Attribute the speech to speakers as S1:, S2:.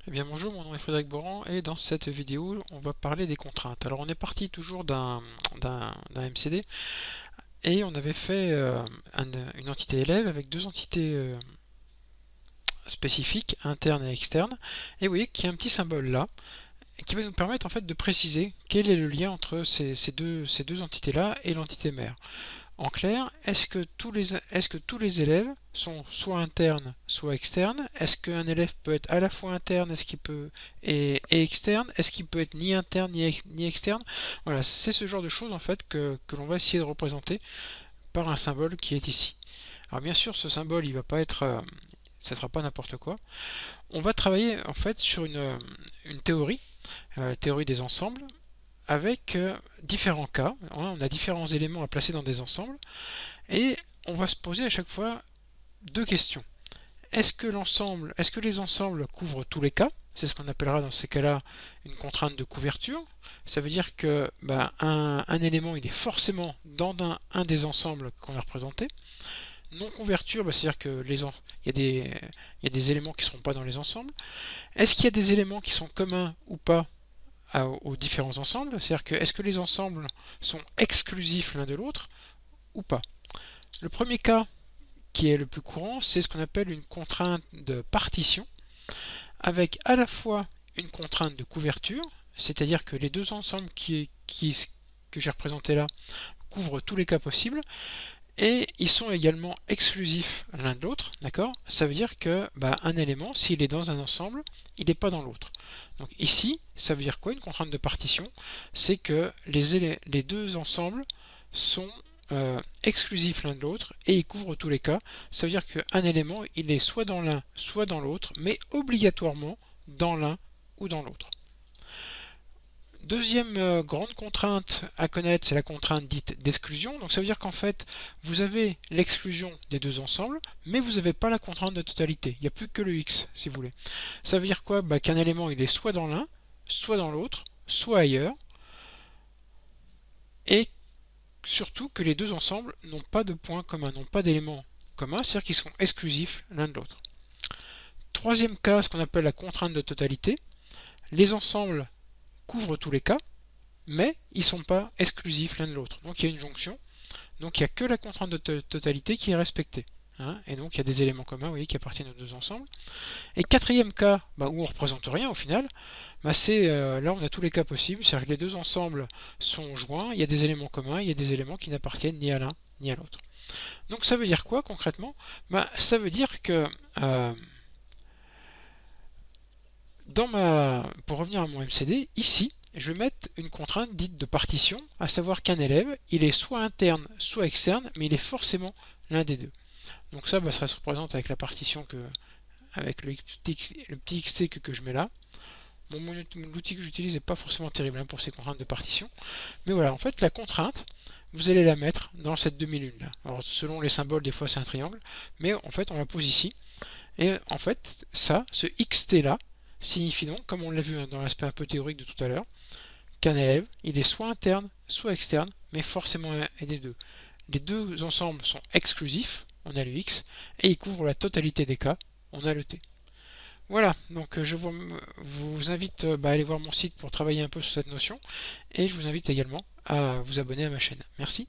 S1: Eh bien bonjour, mon nom est Frédéric Boran et dans cette vidéo on va parler des contraintes. Alors on est parti toujours d'un MCD et on avait fait une entité élève avec deux entités spécifiques, internes et externes. Et vous voyez qu'il y a un petit symbole là qui va nous permettre en fait de préciser quel est le lien entre ces deux entités-là et l'entité mère. En clair, est-ce que tous les élèves sont soit internes, soit externes? Est-ce qu'un élève peut être à la fois interne, est-ce qu'il peut et externe? Est-ce qu'il peut être ni interne ni externe? Voilà, c'est ce genre de choses en fait que l'on va essayer de représenter par un symbole qui est ici. Alors bien sûr, ce symbole, il va pas être, ça sera pas n'importe quoi. On va travailler en fait sur une théorie, théorie des ensembles, avec différents cas. On a différents éléments à placer dans des ensembles et on va se poser à chaque fois deux questions. Est-ce que les ensembles couvrent tous les cas? C'est ce qu'on appellera dans ces cas-là une contrainte de couverture. Ça veut dire que un élément il est forcément dans un des ensembles qu'on a représenté. Non couverture, c'est-à-dire que il y a des éléments qui ne seront pas dans les ensembles. Est-ce qu'il y a des éléments qui sont communs ou pas aux différents ensembles? C'est-à-dire que est-ce que les ensembles sont exclusifs l'un de l'autre ou pas? Le premier cas qui est le plus courant, c'est ce qu'on appelle une contrainte de partition, avec à la fois une contrainte de couverture, c'est-à-dire que les deux ensembles que j'ai représentés là couvrent tous les cas possibles, et ils sont également exclusifs l'un de l'autre, d'accord? Ça veut dire que un élément, s'il est dans un ensemble, il n'est pas dans l'autre. Donc ici, ça veut dire quoi une contrainte de partition? C'est que les deux ensembles sont exclusifs l'un de l'autre et ils couvrent tous les cas. Ça veut dire qu'un élément, il est soit dans l'un, soit dans l'autre, mais obligatoirement dans l'un ou dans l'autre. Deuxième grande contrainte à connaître, c'est la contrainte dite d'exclusion. Donc ça veut dire qu'en fait, vous avez l'exclusion des deux ensembles, mais vous n'avez pas la contrainte de totalité. Il n'y a plus que le x, si vous voulez. Ça veut dire quoi? Qu'un élément, il est soit dans l'un, soit dans l'autre, soit ailleurs, et surtout que les deux ensembles n'ont pas de points communs, n'ont pas d'éléments communs, c'est-à-dire qu'ils sont exclusifs l'un de l'autre. Troisième cas, ce qu'on appelle la contrainte de totalité. Les ensembles couvrent tous les cas, mais ils ne sont pas exclusifs l'un de l'autre. Donc il y a une jonction, donc il n'y a que la contrainte de totalité qui est respectée. Et donc il y a des éléments communs, vous voyez, qui appartiennent aux deux ensembles. Et quatrième cas, où on ne représente rien au final, c'est là on a tous les cas possibles, c'est-à-dire que les deux ensembles sont joints, il y a des éléments communs, il y a des éléments qui n'appartiennent ni à l'un ni à l'autre. Donc ça veut dire quoi concrètement? Ça veut dire que pour revenir à mon MCD, ici, je vais mettre une contrainte dite de partition, à savoir qu'un élève, il est soit interne, soit externe, mais il est forcément l'un des deux. Donc ça se représente avec la partition avec le petit xt que je mets là. L'outil que j'utilise n'est pas forcément terrible pour ces contraintes de partition. Mais voilà, en fait, la contrainte, vous allez la mettre dans cette demi-lune là. Alors selon les symboles, des fois c'est un triangle, mais en fait on la pose ici. Et en fait, ce xt là, signifie donc, comme on l'a vu dans l'aspect un peu théorique de tout à l'heure, qu'un élève, il est soit interne, soit externe, mais forcément un des deux. Les deux ensembles sont exclusifs, on a le x, et ils couvrent la totalité des cas, on a le t. Voilà, donc je vous invite à aller voir mon site pour travailler un peu sur cette notion, et je vous invite également à vous abonner à ma chaîne. Merci.